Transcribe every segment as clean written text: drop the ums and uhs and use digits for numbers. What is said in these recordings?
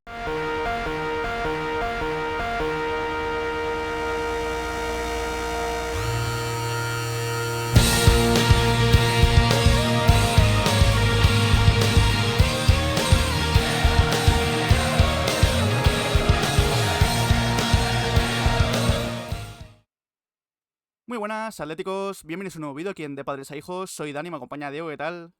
Muy buenas, atléticos, bienvenidos a un nuevo vídeo aquí en De Padres a Hijos. Soy Dani, me acompaña Diego, ¿qué tal?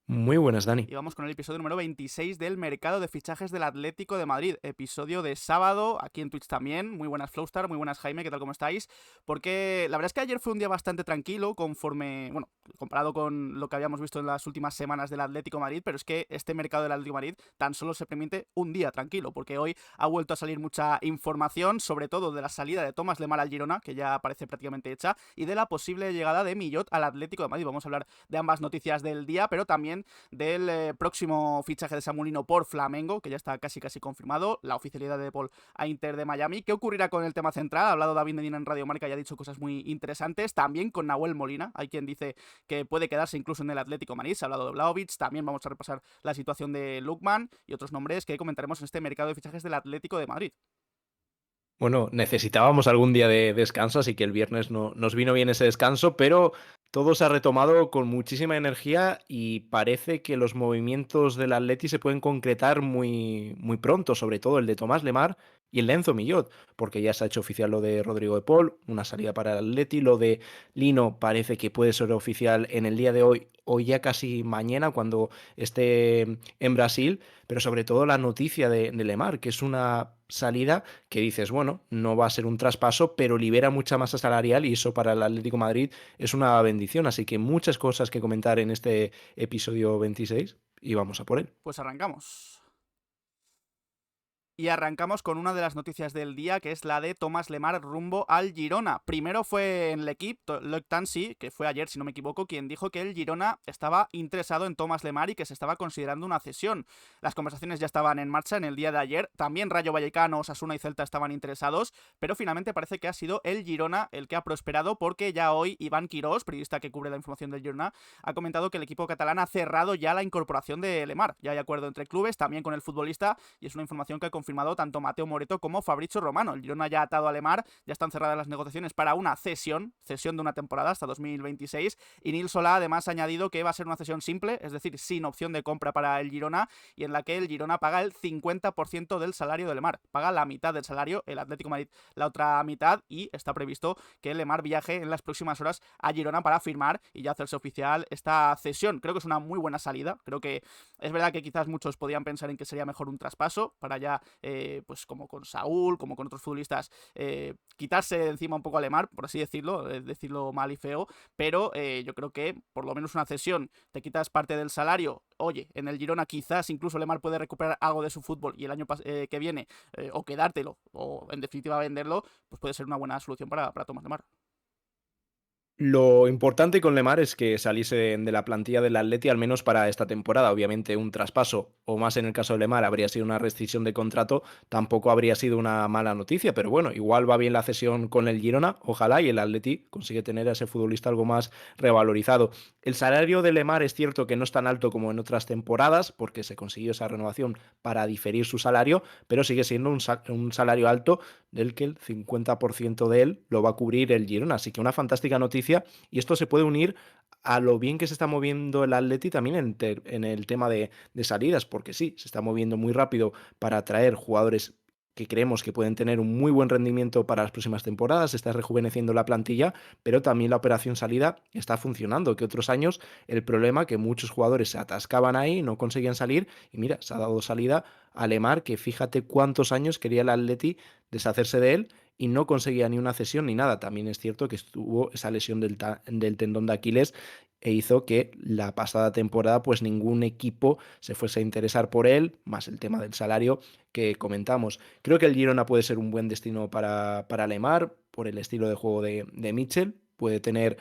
Muy buenas, Dani. Y vamos con el episodio número 26 del mercado de fichajes del Atlético de Madrid. Episodio de sábado, aquí en Twitch también. Muy buenas, Flowstar, muy buenas, Jaime, ¿qué tal, cómo estáis? Porque la verdad es que ayer fue un día bastante tranquilo, comparado con lo que habíamos visto en las últimas semanas del Atlético de Madrid, pero es que este mercado del Atlético de Madrid tan solo se permite un día tranquilo, porque hoy ha vuelto a salir mucha información, sobre todo de la salida de Thomas Lemar al Girona, que ya parece prácticamente hecha, y de la posible llegada de Millot al Atlético de Madrid. Vamos a hablar de ambas noticias del día, pero también del próximo fichaje de Samulino por Flamengo, que ya está casi confirmado, la oficialidad de Paul a Inter de Miami. ¿Qué ocurrirá con el tema central? Ha hablado David Medina en Radio Marca y ha dicho cosas muy interesantes. También con Nahuel Molina, hay quien dice que puede quedarse incluso en el Atlético de Madrid. Se ha hablado de Vlahovic, también vamos a repasar la situación de Lukman y otros nombres que comentaremos en este mercado de fichajes del Atlético de Madrid. Bueno, necesitábamos algún día de descanso, así que el viernes no, nos vino bien ese descanso, pero todo se ha retomado con muchísima energía y parece que los movimientos del Atleti se pueden concretar muy, muy pronto, sobre todo el de Tomás Lemar y el de Enzo Millot, porque ya se ha hecho oficial lo de Rodrigo de Paul, una salida para el Atleti, lo de Lino parece que puede ser oficial en el día de hoy o ya casi mañana cuando esté en Brasil, pero sobre todo la noticia de Lemar, que es una salida que dices, bueno, no va a ser un traspaso, pero libera mucha masa salarial y eso para el Atlético de Madrid es una bendición. Así que muchas cosas que comentar en este episodio 26 y vamos a por él. Pues arrancamos. Y arrancamos con una de las noticias del día, que es la de Thomas Lemar rumbo al Girona. Primero fue en l'Equipe, Loic Tansi, que fue ayer, si no me equivoco, quien dijo que el Girona estaba interesado en Thomas Lemar y que se estaba considerando una cesión. Las conversaciones ya estaban en marcha en el día de ayer. También Rayo Vallecano, Osasuna y Celta estaban interesados, pero finalmente parece que ha sido el Girona el que ha prosperado, porque ya hoy Iván Quirós, periodista que cubre la información del Girona, ha comentado que el equipo catalán ha cerrado ya la incorporación de Lemar. Ya hay acuerdo entre clubes, también con el futbolista, y es una información que ha confirmado tanto Mateo Moreto como Fabrizio Romano. El Girona ya ha atado a Lemar, ya están cerradas las negociaciones para una cesión de una temporada hasta 2026, y Nil Solá además ha añadido que va a ser una cesión simple, es decir, sin opción de compra para el Girona, y en la que el Girona paga el 50% del salario de Lemar, paga la mitad del salario, el Atlético de Madrid la otra mitad, y está previsto que Lemar viaje en las próximas horas a Girona para firmar y ya hacerse oficial esta cesión. Creo que es una muy buena salida, creo que es verdad que quizás muchos podían pensar en que sería mejor un traspaso para ya pues como con Saúl, como con otros futbolistas, quitarse de encima un poco a Lemar, por así decirlo, decirlo mal y feo, pero yo creo que por lo menos una cesión, te quitas parte del salario. Oye, en el Girona quizás incluso Lemar puede recuperar algo de su fútbol y el año que viene, o quedártelo, o en definitiva venderlo, pues puede ser una buena solución para Thomas Lemar. Lo importante con Lemar es que saliese de la plantilla del Atleti al menos para esta temporada. Obviamente un traspaso, o más en el caso de Lemar, habría sido una rescisión de contrato, tampoco habría sido una mala noticia, pero bueno, igual va bien la cesión con el Girona, ojalá, y el Atleti consigue tener a ese futbolista algo más revalorizado. El salario de Lemar es cierto que no es tan alto como en otras temporadas, porque se consiguió esa renovación para diferir su salario, pero sigue siendo un salario alto del que el 50% de él lo va a cubrir el Girona, así que una fantástica noticia y esto se puede unir a lo bien que se está moviendo el Atleti también en el tema de salidas, porque sí, se está moviendo muy rápido para atraer jugadores que creemos que pueden tener un muy buen rendimiento para las próximas temporadas, se está rejuveneciendo la plantilla, pero también la operación salida está funcionando, que otros años el problema que muchos jugadores se atascaban ahí, no conseguían salir, y mira, se ha dado salida a Lemar, que fíjate cuántos años quería el Atleti deshacerse de él, y no conseguía ni una cesión ni nada. También es cierto que estuvo esa lesión del tendón de Aquiles e hizo que la pasada temporada pues ningún equipo se fuese a interesar por él, más el tema del salario que comentamos. Creo que el Girona puede ser un buen destino para Lemar por el estilo de juego de Mitchell, puede tener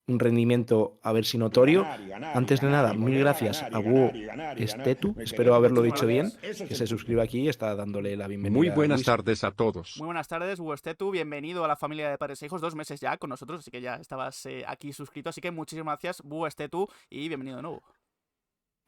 un rendimiento a ver si Y notorio. ganar, y ganar, y Antes de ganar, nada, y mil volver a gracias ganar, a y ganar, Buo y ganar, y ganar. Estetu, Es que espero los haberlo muchísimas dicho bien, gracias. Eso es que el se fútbol. suscribe aquí y está dándole la Muy bienvenida a buenas Luis. tardes a todos. Muy buenas tardes, Huestetu, bienvenido a la familia de Padres e Hijos, 2 meses ya con nosotros, así que ya estabas aquí suscrito, así que muchísimas gracias, Huestetu, y bienvenido de nuevo.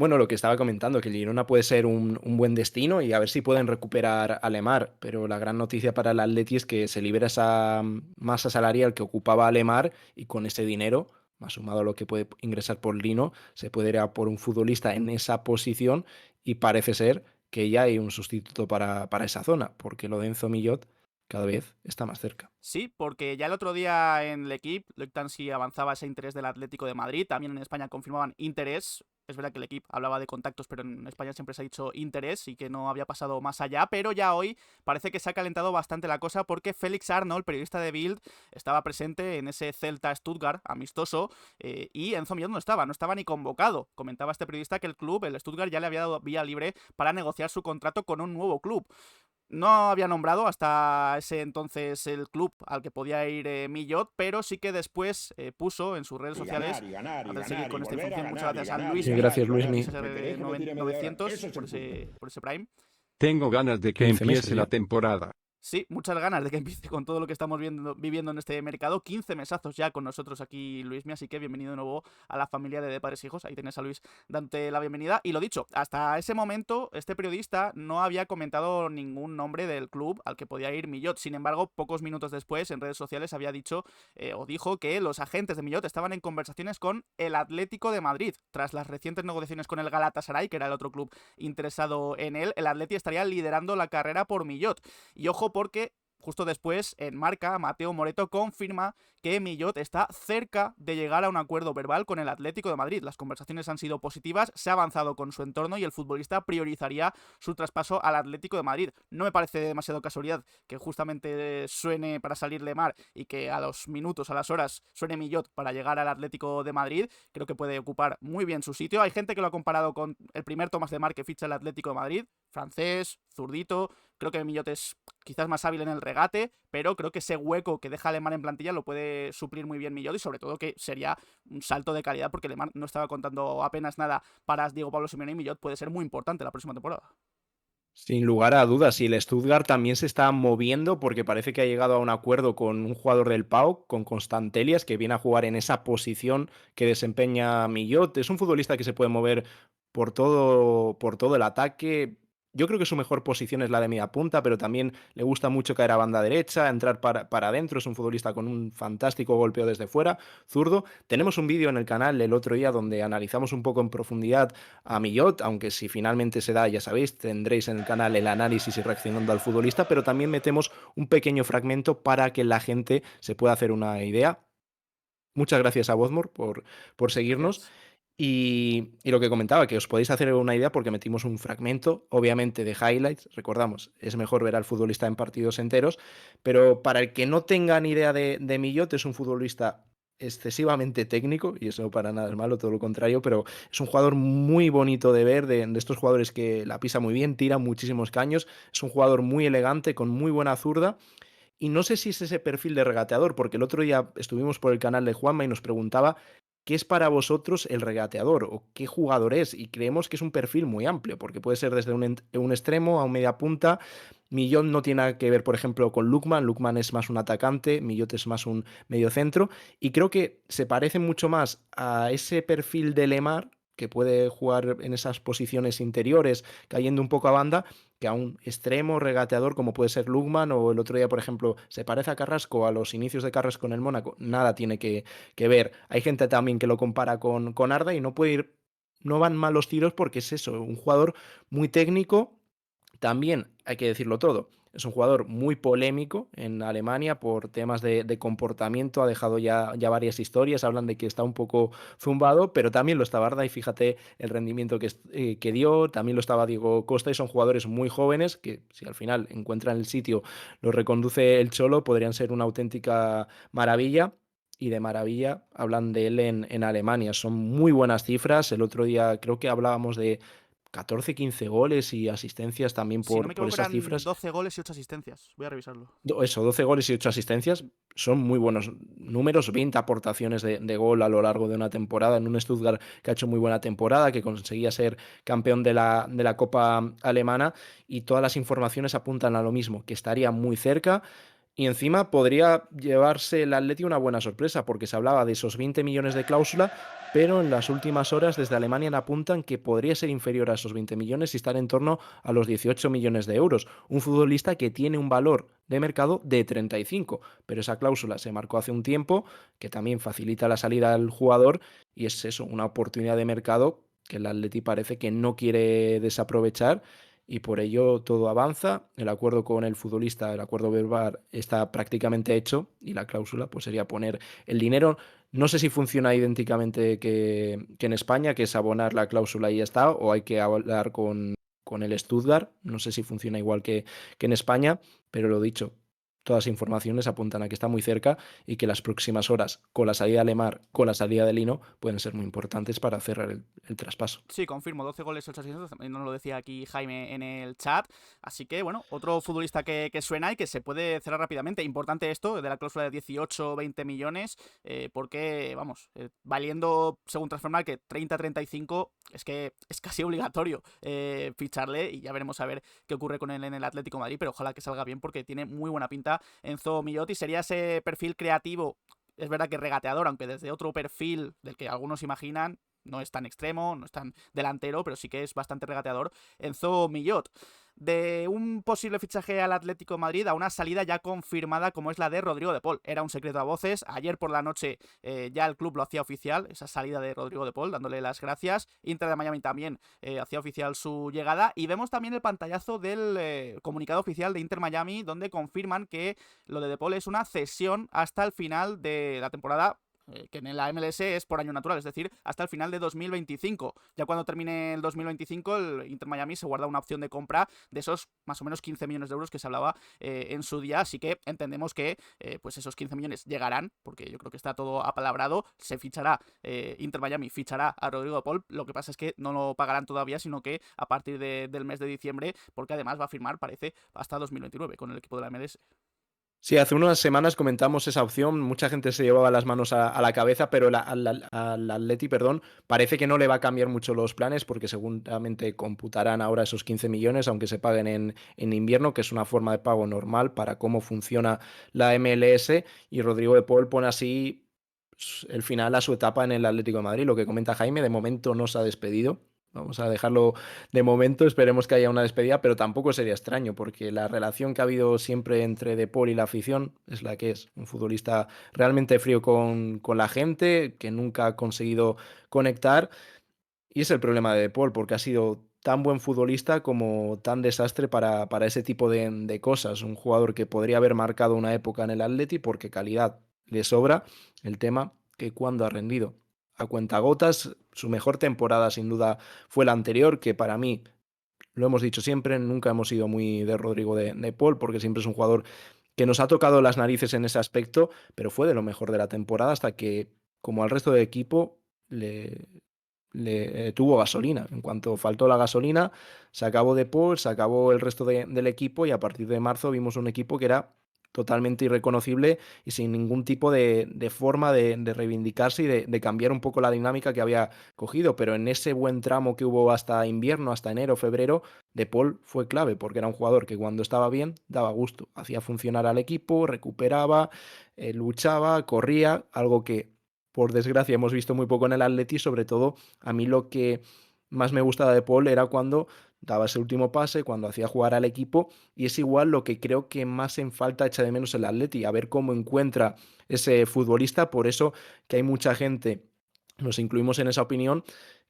Bueno, lo que estaba comentando, que el Girona puede ser un buen destino y a ver si pueden recuperar a Lemar, pero la gran noticia para el Atleti es que se libera esa masa salarial que ocupaba a Lemar y con ese dinero, más sumado a lo que puede ingresar por Lino, se puede ir a por un futbolista en esa posición y parece ser que ya hay un sustituto para esa zona, porque lo de Enzo Millot cada vez está más cerca. Sí, porque ya el otro día en el equipo, Lectansi avanzaba ese interés del Atlético de Madrid, también en España confirmaban interés. Es verdad que el equipo hablaba de contactos, pero en España siempre se ha dicho interés y que no había pasado más allá. Pero ya hoy parece que se ha calentado bastante la cosa porque Félix Arnold, periodista de Bild, estaba presente en ese Celta Stuttgart amistoso y Enzo Millón no estaba ni convocado. Comentaba este periodista que el club, el Stuttgart, ya le había dado vía libre para negociar su contrato con un nuevo club. No había nombrado hasta ese entonces el club al que podía ir Millot, pero sí que después puso en sus redes Y sociales, ganar, y ganar, y hacer seguir ganar, y con esta volver a información, muchas ganar, y gracias a ganar, y Sí, Luismi, ganar, y gracias, ganar. Luismi. César Me queréis que me tire media hora. 900 Eso es el fútbol. por ese Prime. Tengo ganas de que 15 meses empiece la ya. temporada. Sí, muchas ganas de que empiece con todo lo que estamos viviendo en este mercado. 15 mesazos ya con nosotros aquí, Luismi, así que bienvenido de nuevo a la familia de Padres e Hijos. Ahí tienes a Luis dándote la bienvenida. Y lo dicho, hasta ese momento este periodista no había comentado ningún nombre del club al que podía ir Millot. Sin embargo, pocos minutos después en redes sociales había dicho o dijo que los agentes de Millot estaban en conversaciones con el Atlético de Madrid. Tras las recientes negociaciones con el Galatasaray, que era el otro club interesado en él, el Atleti estaría liderando la carrera por Millot. Y ojo porque justo después, en Marca, Mateo Moreto confirma que Millot está cerca de llegar a un acuerdo verbal con el Atlético de Madrid. Las conversaciones han sido positivas, se ha avanzado con su entorno y el futbolista priorizaría su traspaso al Atlético de Madrid. No me parece demasiado casualidad que justamente suene para salir Lemar y que a los minutos, a las horas, suene Millot para llegar al Atlético de Madrid. Creo que puede ocupar muy bien su sitio. Hay gente que lo ha comparado con el primer Thomas Lemar que ficha el Atlético de Madrid, francés, zurdito. Creo que Millot es quizás más hábil en el regate, pero creo que ese hueco que deja Lemar en plantilla lo puede suplir muy bien Millot y sobre todo que sería un salto de calidad porque Lemar no estaba contando apenas nada para Diego Pablo Simeone y Millot puede ser muy importante la próxima temporada. Sin lugar a dudas, y el Stuttgart también se está moviendo porque parece que ha llegado a un acuerdo con un jugador del PAOK, con Constantelias, que viene a jugar en esa posición que desempeña Millot. Es un futbolista que se puede mover por todo el ataque. Yo creo que su mejor posición es la de media punta, pero también le gusta mucho caer a banda derecha, entrar para adentro. Es un futbolista con un fantástico golpeo desde fuera, zurdo. Tenemos un vídeo en el canal el otro día donde analizamos un poco en profundidad a Millot, aunque si finalmente se da, ya sabéis, tendréis en el canal el análisis y reaccionando al futbolista, pero también metemos un pequeño fragmento para que la gente se pueda hacer una idea. Muchas gracias a Bozmor por seguirnos. Gracias. Y lo que comentaba, que os podéis hacer una idea porque metimos un fragmento, obviamente de highlights, recordamos, es mejor ver al futbolista en partidos enteros, pero para el que no tenga ni idea de Millot, es un futbolista excesivamente técnico, y eso para nada es malo, todo lo contrario, pero es un jugador muy bonito de ver, de estos jugadores que la pisa muy bien, tira muchísimos caños, es un jugador muy elegante, con muy buena zurda, y no sé si es ese perfil de regateador, porque el otro día estuvimos por el canal de Juanma y nos preguntaba qué es para vosotros el regateador o qué jugador es. Y creemos que es un perfil muy amplio, porque puede ser desde un extremo a un media punta. Millón no tiene nada que ver, por ejemplo, con Lukman. Lukman es más un atacante, Millot es más un mediocentro. Y creo que se parece mucho más a ese perfil de Lemar, que puede jugar en esas posiciones interiores, cayendo un poco a banda, que a un extremo regateador como puede ser Lukman, o el otro día, por ejemplo, se parece a Carrasco, a los inicios de Carrasco en el Mónaco, nada tiene que ver. Hay gente también que lo compara con Arda y no puede ir, no van mal los tiros porque es eso, un jugador muy técnico, también hay que decirlo todo. Es un jugador muy polémico en Alemania por temas de comportamiento. Ha dejado ya varias historias. Hablan de que está un poco zumbado, pero también lo estaba Arda y fíjate el rendimiento que dio. También lo estaba Diego Costa y son jugadores muy jóvenes que si al final encuentran el sitio, lo reconduce el Cholo, podrían ser una auténtica maravilla. Y de maravilla hablan de él en Alemania. Son muy buenas cifras. El otro día creo que hablábamos de 14, 15 goles y asistencias también Si no me por equivoco esas eran cifras. 12 goles y 8 asistencias. Voy a revisarlo. Eso, 12 goles y 8 asistencias son muy buenos números, 20 aportaciones de gol a lo largo de una temporada en un Stuttgart que ha hecho muy buena temporada, que conseguía ser campeón de la Copa Alemana y todas las informaciones apuntan a lo mismo, que estaría muy cerca. Y encima podría llevarse el Atleti una buena sorpresa, porque se hablaba de esos 20 millones de cláusula, pero en las últimas horas desde Alemania apuntan que podría ser inferior a esos 20 millones y estar en torno a los 18 millones de euros. Un futbolista que tiene un valor de mercado de 35, pero esa cláusula se marcó hace un tiempo, que también facilita la salida al jugador y es eso, una oportunidad de mercado que el Atleti parece que no quiere desaprovechar y por ello todo avanza. El acuerdo con el futbolista, el acuerdo verbal está prácticamente hecho y la cláusula pues sería poner el dinero. No sé si funciona idénticamente que en España, que es abonar la cláusula y ya está, o hay que hablar con el Stuttgart. No sé si funciona igual que en España, pero lo dicho, todas las informaciones apuntan a que está muy cerca y que las próximas horas, con la salida de Lemar, con la salida de Lino, pueden ser muy importantes para cerrar el traspaso. Sí, confirmo, 12 goles, 8 asistencias, también nos lo decía aquí Jaime en el chat. Así que, bueno, otro futbolista que suena y que se puede cerrar rápidamente. Importante esto de la cláusula de 18 o 20 millones, porque, vamos, valiendo, según Transfermarkt, 30-35, es que es casi obligatorio ficharle y ya veremos a ver qué ocurre con él en el Atlético de Madrid, pero ojalá que salga bien porque tiene muy buena pinta Enzo Millotti. Sería ese perfil creativo, es verdad que regateador, aunque desde otro perfil del que algunos imaginan, no es tan extremo, no es tan delantero, pero sí que es bastante regateador. Enzo Millot. De un posible fichaje al Atlético de Madrid a una salida ya confirmada como es la de Rodrigo de Paul. Era un secreto a voces. Ayer por la noche ya el club lo hacía oficial, esa salida de Rodrigo de Paul, dándole las gracias. Inter de Miami también hacía oficial su llegada. Y vemos también el pantallazo del comunicado oficial de Inter Miami, donde confirman que lo de Paul es una cesión hasta el final de la temporada, que en la MLS es por año natural, es decir, hasta el final de 2025. Ya cuando termine el 2025, el Inter Miami se guarda una opción de compra de esos más o menos 15 millones de euros que se hablaba en su día, así que entendemos que pues esos 15 millones llegarán, porque yo creo que está todo apalabrado, se fichará, Inter Miami fichará a Rodrigo de Paul, lo que pasa es que no lo pagarán todavía, sino que a partir del mes de diciembre, porque además va a firmar, parece, hasta 2029 con el equipo de la MLS. Sí, hace unas semanas comentamos esa opción, mucha gente se llevaba las manos a la cabeza, pero al Atleti, perdón, parece que no le va a cambiar mucho los planes porque seguramente computarán ahora esos 15 millones, aunque se paguen en invierno, que es una forma de pago normal para cómo funciona la MLS, y Rodrigo de Paul pone así el final a su etapa en el Atlético de Madrid. Lo que comenta Jaime, de momento no se ha despedido. Vamos a dejarlo de momento, esperemos que haya una despedida, pero tampoco sería extraño, porque la relación que ha habido siempre entre De Paul y la afición es la que es. Un futbolista realmente frío con la gente, que nunca ha conseguido conectar, y es el problema de De Paul, porque ha sido tan buen futbolista como tan desastre para ese tipo de cosas. Un jugador que podría haber marcado una época en el Atleti porque calidad le sobra. El tema que cuando ha rendido a cuentagotas, su mejor temporada sin duda fue la anterior, que para mí, lo hemos dicho siempre, nunca hemos sido muy de Rodrigo de Paul, porque siempre es un jugador que nos ha tocado las narices en ese aspecto, pero fue de lo mejor de la temporada hasta que, como al resto del equipo, le tuvo gasolina. En cuanto faltó la gasolina, se acabó De Paul, se acabó el resto del equipo y a partir de marzo vimos un equipo que era totalmente irreconocible y sin ningún tipo de forma de reivindicarse y de cambiar un poco la dinámica que había cogido. Pero en ese buen tramo que hubo hasta invierno, hasta enero, febrero, De Paul fue clave porque era un jugador que cuando estaba bien daba gusto, hacía funcionar al equipo, recuperaba, luchaba, corría, algo que por desgracia hemos visto muy poco en el Atleti. Sobre todo a mí lo que más me gustaba de Paul era cuando daba ese último pase, cuando hacía jugar al equipo, y es igual lo que creo que más en falta echa de menos el Atleti, a ver cómo encuentra ese futbolista. Por eso que hay mucha gente, nos incluimos en esa opinión,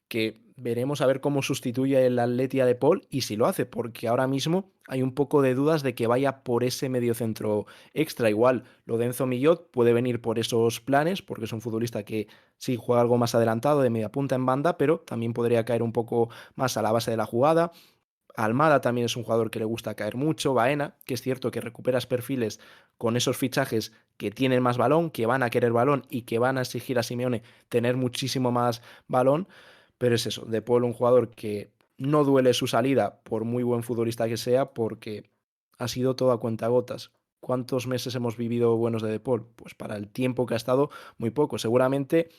que veremos a ver cómo sustituye el Atleti a De Paul y si lo hace, porque ahora mismo hay un poco de dudas de que vaya por ese mediocentro extra. Igual lo de Enzo Millot puede venir por esos planes, porque es un futbolista que sí juega algo más adelantado, de media punta en banda, pero también podría caer un poco más a la base de la jugada. Almada también es un jugador que le gusta caer mucho. Baena, que es cierto que recuperas perfiles con esos fichajes que tienen más balón, que van a querer balón y que van a exigir a Simeone tener muchísimo más balón. Pero es eso, De Paul, un jugador que no duele su salida, por muy buen futbolista que sea, porque ha sido todo a cuentagotas. ¿Cuántos meses hemos vivido buenos de Paul? Pues para el tiempo que ha estado, muy poco. Seguramente,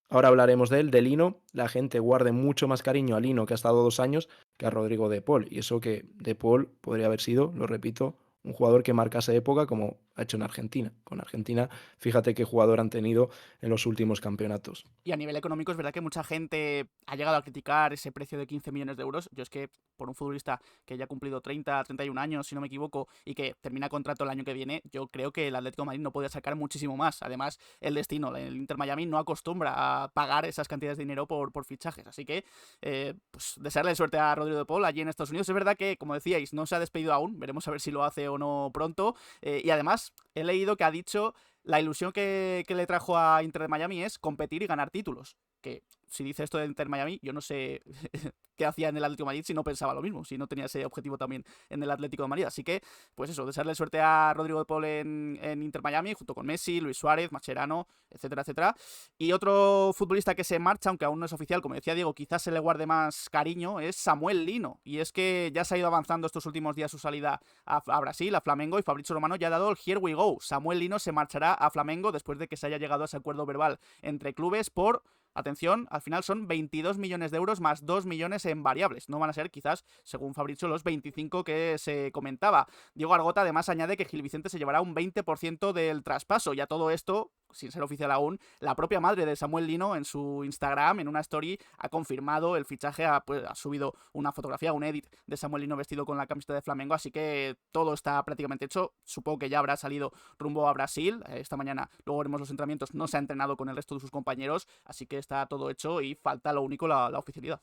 ahora hablaremos de él, de Lino, la gente guarde mucho más cariño a Lino, que ha estado 2 años, que a Rodrigo de Paul. Y eso que de Paul podría haber sido, lo repito, un jugador que marcase época como ha hecho en Argentina. Con Argentina, fíjate qué jugador han tenido en los últimos campeonatos. Y a nivel económico es verdad que mucha gente ha llegado a criticar ese precio de 15 millones de euros. Yo es que por un futbolista que ya ha cumplido 30, 31 años, si no me equivoco, y que termina contrato el año que viene, yo creo que el Atlético de Madrid no podía sacar muchísimo más. Además, el destino, el Inter Miami no acostumbra a pagar esas cantidades de dinero por fichajes. Así que, pues desearle suerte a Rodrigo de Paul allí en Estados Unidos. Es verdad que, como decíais, no se ha despedido aún. Veremos a ver si lo hace o no pronto. Y además, he leído que ha dicho la ilusión que le trajo a Inter de Miami es competir y ganar títulos. Que si dice esto de Inter Miami, yo no sé qué hacía en el Atlético de Madrid si no pensaba lo mismo, si no tenía ese objetivo también en el Atlético de Madrid. Así que, pues eso, desearle suerte a Rodrigo de Paul en Inter Miami, junto con Messi, Luis Suárez, Mascherano, etcétera, etcétera. Y otro futbolista que se marcha, aunque aún no es oficial, como decía Diego, quizás se le guarde más cariño, es Samuel Lino. Y es que ya se ha ido avanzando estos últimos días su salida a Brasil, a Flamengo, y Fabrizio Romano ya ha dado el here we go. Samuel Lino se marchará a Flamengo después de que se haya llegado a ese acuerdo verbal entre clubes por... Atención, al final son 22 millones de euros más 2 millones en variables. No van a ser, quizás, según Fabrizio, los 25 que se comentaba. Diego Argota además añade que Gil Vicente se llevará un 20% del traspaso. Y a todo esto, sin ser oficial aún, la propia madre de Samuel Lino en su Instagram, en una story, ha confirmado el fichaje, ha subido una fotografía, un edit de Samuel Lino vestido con la camiseta de Flamengo, así que todo está prácticamente hecho. Supongo que ya habrá salido rumbo a Brasil. Esta mañana, luego veremos los entrenamientos, no se ha entrenado con el resto de sus compañeros, así que está todo hecho y falta lo único, la oficialidad.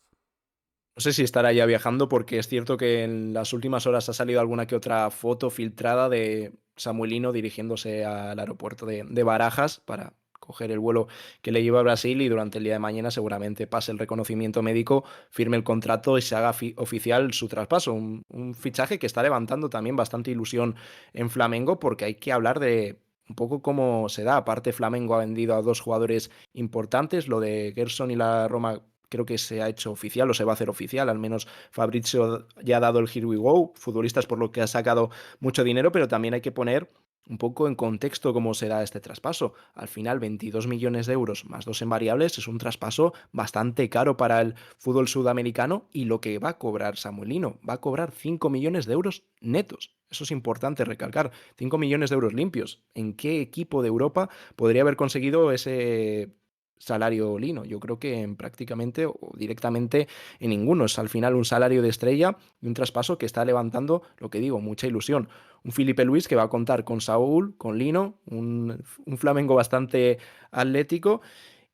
No sé si estará ya viajando porque es cierto que en las últimas horas ha salido alguna que otra foto filtrada de Samuelino dirigiéndose al aeropuerto de Barajas para coger el vuelo que le lleva a Brasil y durante el día de mañana seguramente pase el reconocimiento médico, firme el contrato y se haga oficial su traspaso. Un fichaje que está levantando también bastante ilusión en Flamengo porque hay que hablar de un poco cómo se da. Aparte, Flamengo ha vendido a dos jugadores importantes, lo de Gerson y la Roma creo que se ha hecho oficial o se va a hacer oficial, al menos Fabrizio ya ha dado el here we go, futbolistas por lo que ha sacado mucho dinero, pero también hay que poner un poco en contexto cómo será este traspaso. Al final, 22 millones de euros más dos en variables es un traspaso bastante caro para el fútbol sudamericano y lo que va a cobrar Samuelino, va a cobrar 5 millones de euros netos. Eso es importante recalcar, 5 millones de euros limpios. ¿En qué equipo de Europa podría haber conseguido ese salario Lino? Yo creo que en prácticamente o directamente en ninguno. Es al final un salario de estrella y un traspaso que está levantando, lo que digo, mucha ilusión. Un Felipe Luis que va a contar con Saúl, con Lino, un Flamengo bastante atlético.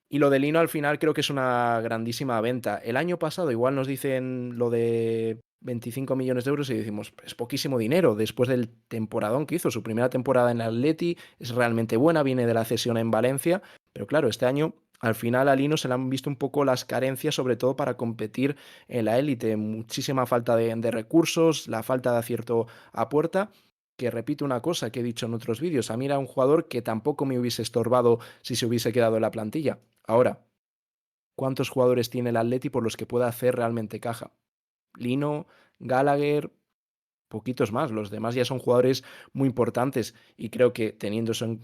Y lo de Lino al final creo que es una grandísima venta. El año pasado igual nos dicen lo de 25 millones de euros y decimos, es poquísimo dinero. Después del temporadón que hizo, su primera temporada en el Atleti es realmente buena, viene de la cesión en Valencia. Pero claro, este año al final a Lino se le han visto un poco las carencias, sobre todo para competir en la élite. Muchísima falta de recursos, la falta de acierto a puerta. Que repito una cosa que he dicho en otros vídeos, a mí era un jugador que tampoco me hubiese estorbado si se hubiese quedado en la plantilla. Ahora, ¿cuántos jugadores tiene el Atleti por los que pueda hacer realmente caja? Lino, Gallagher, poquitos más. Los demás ya son jugadores muy importantes y creo que teniendo eso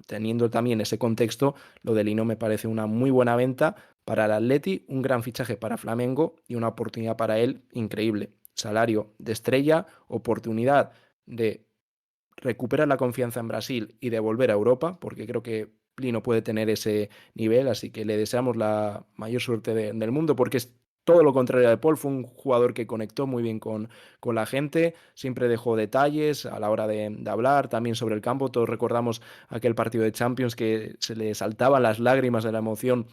teniendo también ese contexto, lo de Lino me parece una muy buena venta para el Atleti, un gran fichaje para Flamengo y una oportunidad para él increíble. Salario de estrella, oportunidad de recuperar la confianza en Brasil y de volver a Europa, porque creo que Lino puede tener ese nivel, así que le deseamos la mayor suerte del mundo, porque es todo lo contrario de Paul, fue un jugador que conectó muy bien con la gente, siempre dejó detalles a la hora de hablar, también sobre el campo, todos recordamos aquel partido de Champions que se le saltaban las lágrimas de la emoción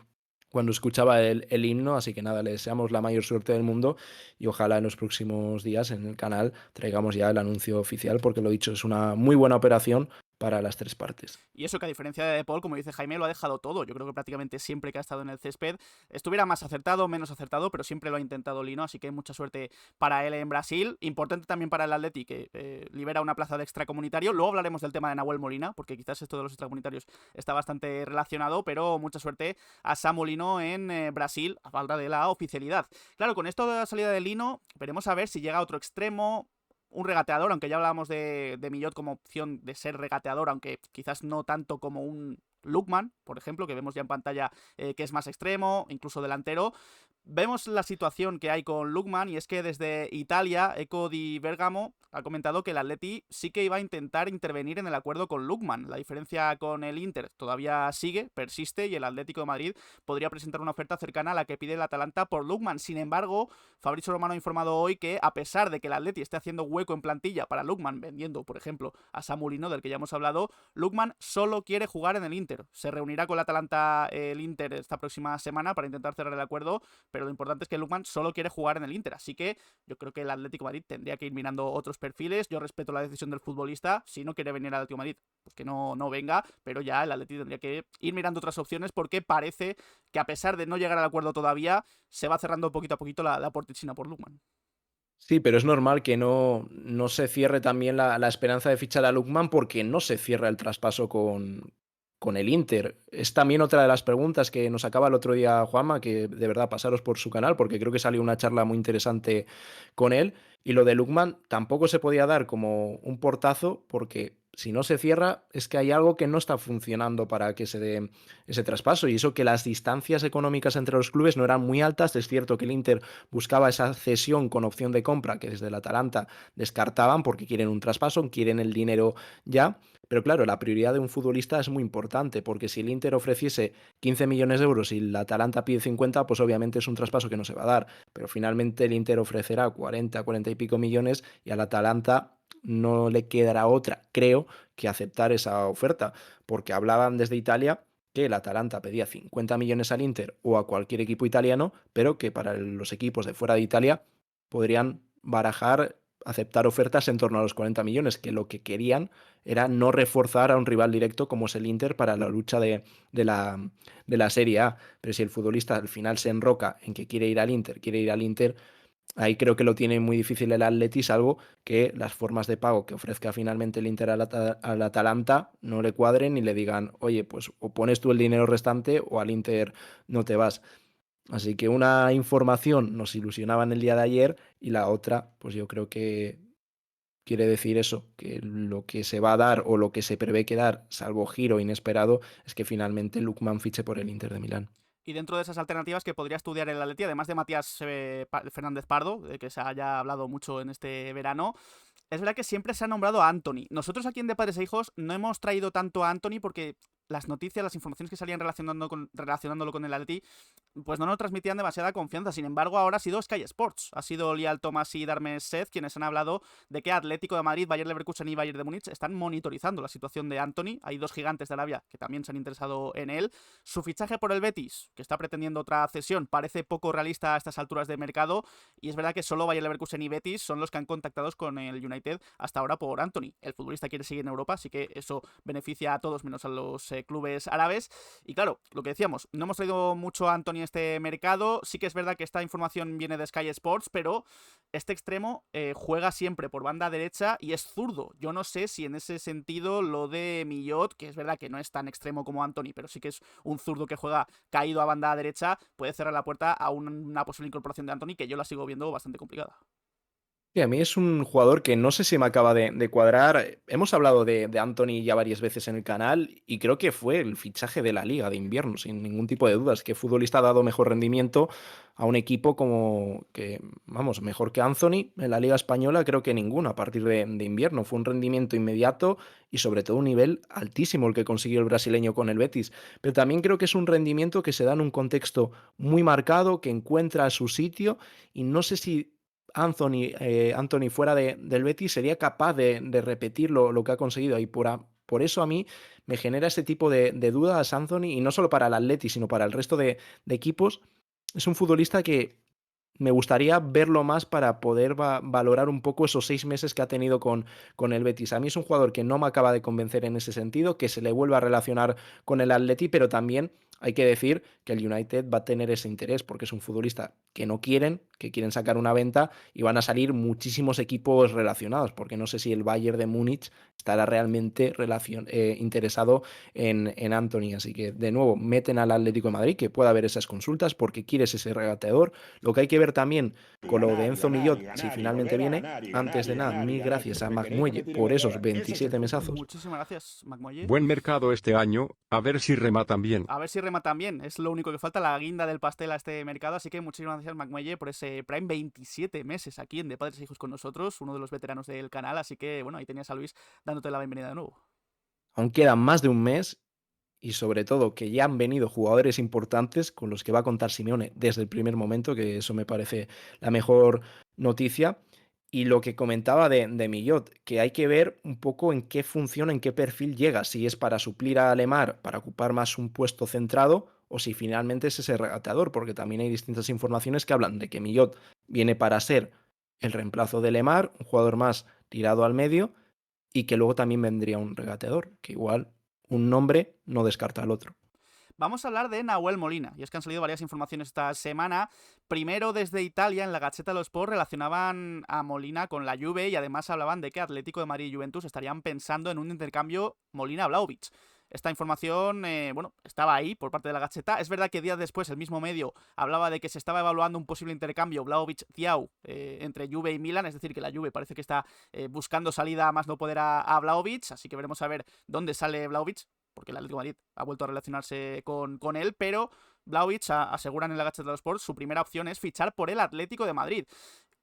cuando escuchaba el himno, así que nada, le deseamos la mayor suerte del mundo y ojalá en los próximos días en el canal traigamos ya el anuncio oficial, porque lo dicho, es una muy buena operación para las tres partes. Y eso que a diferencia de Paul, como dice Jaime, lo ha dejado todo. Yo creo que prácticamente siempre que ha estado en el césped estuviera más acertado, menos acertado, pero siempre lo ha intentado Lino, así que mucha suerte para él en Brasil. Importante también para el Atleti, que libera una plaza de extracomunitario. Luego hablaremos del tema de Nahuel Molina, porque quizás esto de los extracomunitarios está bastante relacionado, pero mucha suerte a Samu Lino en Brasil, a falta de la oficialidad. Claro, con esto de la salida de Lino, veremos a ver si llega a otro extremo, un regateador, aunque ya hablábamos de Millot como opción de ser regateador, aunque quizás no tanto como un Lookman, por ejemplo, que vemos ya en pantalla que es más extremo, incluso delantero. Vemos la situación que hay con Lookman y es que desde Italia, Eco di Bergamo ha comentado que el Atleti sí que iba a intentar intervenir en el acuerdo con Lookman. La diferencia con el Inter todavía sigue, persiste y el Atlético de Madrid podría presentar una oferta cercana a la que pide el Atalanta por Lookman. Sin embargo, Fabrizio Romano ha informado hoy que a pesar de que el Atleti esté haciendo hueco en plantilla para Lookman, vendiendo, por ejemplo, a Samulino, del que ya hemos hablado, Lookman solo quiere jugar en el Inter. Se reunirá con el Atalanta el Inter esta próxima semana para intentar cerrar el acuerdo, pero lo importante es que Lookman solo quiere jugar en el Inter, así que yo creo que el Atlético de Madrid tendría que ir mirando otros perfiles. Yo respeto la decisión del futbolista, si no quiere venir al Atlético de Madrid, pues que no venga, pero ya el Atlético tendría que ir mirando otras opciones porque parece que a pesar de no llegar al acuerdo todavía, se va cerrando poquito a poquito la portichina por Lookman. Sí, pero es normal que no se cierre también la esperanza de fichar a Lookman porque no se cierra el traspaso con el Inter. Es también otra de las preguntas que nos acaba el otro día Juanma, que de verdad pasaros por su canal porque creo que salió una charla muy interesante con él. Y lo de Lookman tampoco se podía dar como un portazo porque si no se cierra es que hay algo que no está funcionando para que se dé ese traspaso. Y eso que las distancias económicas entre los clubes no eran muy altas. Es cierto que el Inter buscaba esa cesión con opción de compra que desde el Atalanta descartaban porque quieren un traspaso, quieren el dinero ya. Pero claro, la prioridad de un futbolista es muy importante porque si el Inter ofreciese 15 millones de euros y el Atalanta pide 50, pues obviamente es un traspaso que no se va a dar. Pero finalmente el Inter ofrecerá 40, 40 y pico millones y al Atalanta no le quedará otra, creo, que aceptar esa oferta. Porque hablaban desde Italia que el Atalanta pedía 50 millones al Inter o a cualquier equipo italiano, pero que para los equipos de fuera de Italia podrían barajar, aceptar ofertas en torno a los 40 millones, que lo que querían era no reforzar a un rival directo como es el Inter para la lucha de la Serie A. Pero si el futbolista al final se enroca en que quiere ir al Inter, ahí creo que lo tiene muy difícil el Atleti, salvo que las formas de pago que ofrezca finalmente el Inter al Atalanta no le cuadren y le digan, oye, pues o pones tú el dinero restante o al Inter no te vas. Así que una información nos ilusionaba en el día de ayer y la otra, pues yo creo que quiere decir eso, que lo que se va a dar o lo que se prevé que dar, salvo giro inesperado, es que finalmente Lookman fiche por el Inter de Milán. Y dentro de esas alternativas que podría estudiar el Atleti, además de Matías Fernández Pardo, de que se haya hablado mucho en este verano, es verdad que siempre se ha nombrado a Anthony. Nosotros aquí en De Padres e Hijos no hemos traído tanto a Anthony porque las noticias, las informaciones que salían relacionándolo con el Atleti, pues no nos transmitían demasiada confianza. Sin embargo, ahora ha sido Sky Sports, ha sido Lial Thomas y Darmes Seth quienes han hablado de que Atlético de Madrid, Bayer Leverkusen y Bayern de Múnich están monitorizando la situación de Anthony. Hay dos gigantes de Arabia que también se han interesado en él. Su fichaje por el Betis, que está pretendiendo otra cesión, parece poco realista a estas alturas de mercado, y es verdad que solo Bayer Leverkusen y Betis son los que han contactado con el United hasta ahora por Anthony. El futbolista quiere seguir en Europa, así que eso beneficia a todos menos a los clubes árabes. Y claro, lo que decíamos, no hemos traído mucho a Anthony en este mercado. Sí que es verdad que esta información viene de Sky Sports, pero este extremo juega siempre por banda derecha y es zurdo. Yo no sé si en ese sentido lo de Millot, que es verdad que no es tan extremo como Anthony, pero sí que es un zurdo que juega caído a banda derecha, puede cerrar la puerta a una posible incorporación de Anthony, que yo la sigo viendo bastante complicada. Sí, a mí es un jugador que no sé si me acaba de cuadrar. Hemos hablado de Anthony ya varias veces en el canal y creo que fue el fichaje de la liga de invierno, sin ningún tipo de dudas. Que futbolista ha dado mejor rendimiento a un equipo como que, vamos, mejor que Anthony en la liga española, creo que ninguno a partir de invierno. Fue un rendimiento inmediato y sobre todo un nivel altísimo el que consiguió el brasileño con el Betis. Pero también creo que es un rendimiento que se da en un contexto muy marcado, que encuentra su sitio y no sé si Anthony fuera del Betis sería capaz de repetir lo que ha conseguido ahí. Por eso a mí me genera ese tipo de dudas Anthony, y no solo para el Atleti, sino para el resto de equipos. Es un futbolista que me gustaría verlo más para poder valorar un poco esos 6 meses que ha tenido con el Betis. A mí es un jugador que no me acaba de convencer en ese sentido, que se le vuelva a relacionar con el Atleti, pero también hay que decir que el United va a tener ese interés porque es un futbolista que no quieren, que quieren sacar una venta y van a salir muchísimos equipos relacionados, porque no sé si el Bayern de Múnich estará realmente interesado en Anthony. Así que, de nuevo, meten al Atlético de Madrid, que pueda haber esas consultas porque quieres ese regateador. Lo que hay que ver también con lo de Enzo Millot, si finalmente viene, antes de nada, mil gracias a Magmuelle por esos 27 mesazos. Muchísimas gracias, McMoye. Buen mercado este año, a ver si rematan bien. A ver si problema también, es lo único que falta, la guinda del pastel a este mercado, así que muchísimas gracias Macmuelle por ese Prime, 27 meses aquí en De Padres e Hijos con nosotros, uno de los veteranos del canal, así que bueno, ahí tenías a Luis dándote la bienvenida de nuevo. Aún quedan más de un mes y sobre todo que ya han venido jugadores importantes con los que va a contar Simeone desde el primer momento, que eso me parece la mejor noticia. Y lo que comentaba de Millot, que hay que ver un poco en qué funciona, en qué perfil llega, si es para suplir a Lemar, para ocupar más un puesto centrado, o si finalmente es ese regateador, porque también hay distintas informaciones que hablan de que Millot viene para ser el reemplazo de Lemar, un jugador más tirado al medio, y que luego también vendría un regateador, que igual un nombre no descarta al otro. Vamos a hablar de Nahuel Molina, y es que han salido varias informaciones esta semana. Primero, desde Italia, en la Gazzetta dello Sport, relacionaban a Molina con la Juve y además hablaban de que Atlético de Madrid y Juventus estarían pensando en un intercambio Molina-Vlahovic. Esta información, bueno, estaba ahí por parte de la Gazzetta. Es verdad que días después el mismo medio hablaba de que se estaba evaluando un posible intercambio Vlahovic-Thiaw entre Juve y Milan, es decir, que la Juve parece que está buscando salida a más no poder a Vlahovic, así que veremos a ver dónde sale Vlahovic, porque el Atlético de Madrid ha vuelto a relacionarse con él, pero Vlahovic aseguran en la Gaceta de los Sports, su primera opción es fichar por el Atlético de Madrid.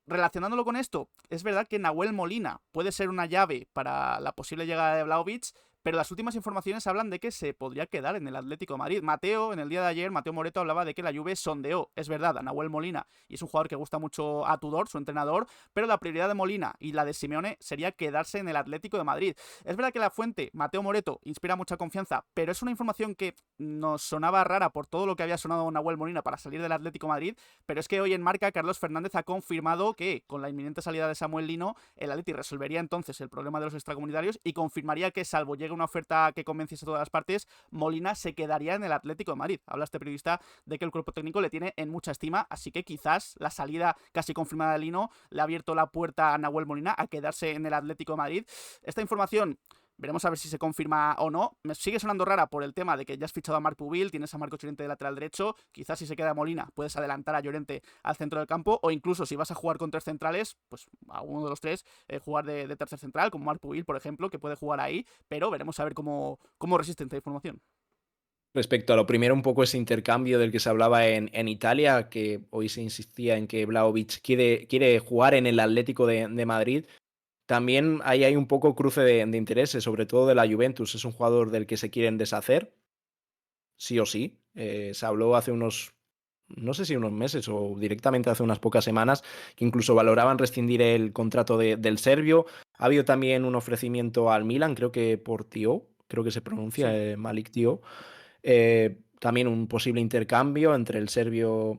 Relacionándolo con esto, es verdad que Nahuel Molina puede ser una llave para la posible llegada de Vlahovic, pero las últimas informaciones hablan de que se podría quedar en el Atlético de Madrid. Mateo, en el día de ayer, Mateo Moreto hablaba de que la Juve sondeó, es verdad, a Nahuel Molina, y es un jugador que gusta mucho a Tudor, su entrenador, pero la prioridad de Molina y la de Simeone sería quedarse en el Atlético de Madrid. Es verdad que la fuente, Mateo Moreto, inspira mucha confianza, pero es una información que nos sonaba rara por todo lo que había sonado Nahuel Molina para salir del Atlético de Madrid, pero es que hoy en Marca Carlos Fernández ha confirmado que con la inminente salida de Samuel Lino, el Atleti resolvería entonces el problema de los extracomunitarios y confirmaría que, salvo llegue una oferta que convenciese a todas las partes, Molina se quedaría en el Atlético de Madrid. Habla este periodista de que el cuerpo técnico le tiene en mucha estima, así que quizás la salida casi confirmada de Lino le ha abierto la puerta a Nahuel Molina a quedarse en el Atlético de Madrid. Esta información veremos a ver si se confirma o no. Me sigue sonando rara por el tema de que ya has fichado a Marc Pubil, tienes a Marco Llorente de lateral derecho. Quizás si se queda Molina puedes adelantar a Llorente al centro del campo, o incluso si vas a jugar con tres centrales, pues a uno de los tres jugar de tercer central, como Marc Pubil, por ejemplo, que puede jugar ahí. Pero veremos a ver cómo resiste esta información. Respecto a lo primero, un poco ese intercambio del que se hablaba en Italia, que hoy se insistía en que Vlahovic quiere jugar en el Atlético de Madrid. También ahí hay un poco cruce de intereses, sobre todo de la Juventus. Es un jugador del que se quieren deshacer, sí o sí. Se habló hace unos, no sé si unos meses o directamente hace unas pocas semanas, que incluso valoraban rescindir el contrato del serbio. Ha habido también un ofrecimiento al Milan, creo que por Tio, creo que se pronuncia Sí. Malik Tio. También un posible intercambio entre el serbio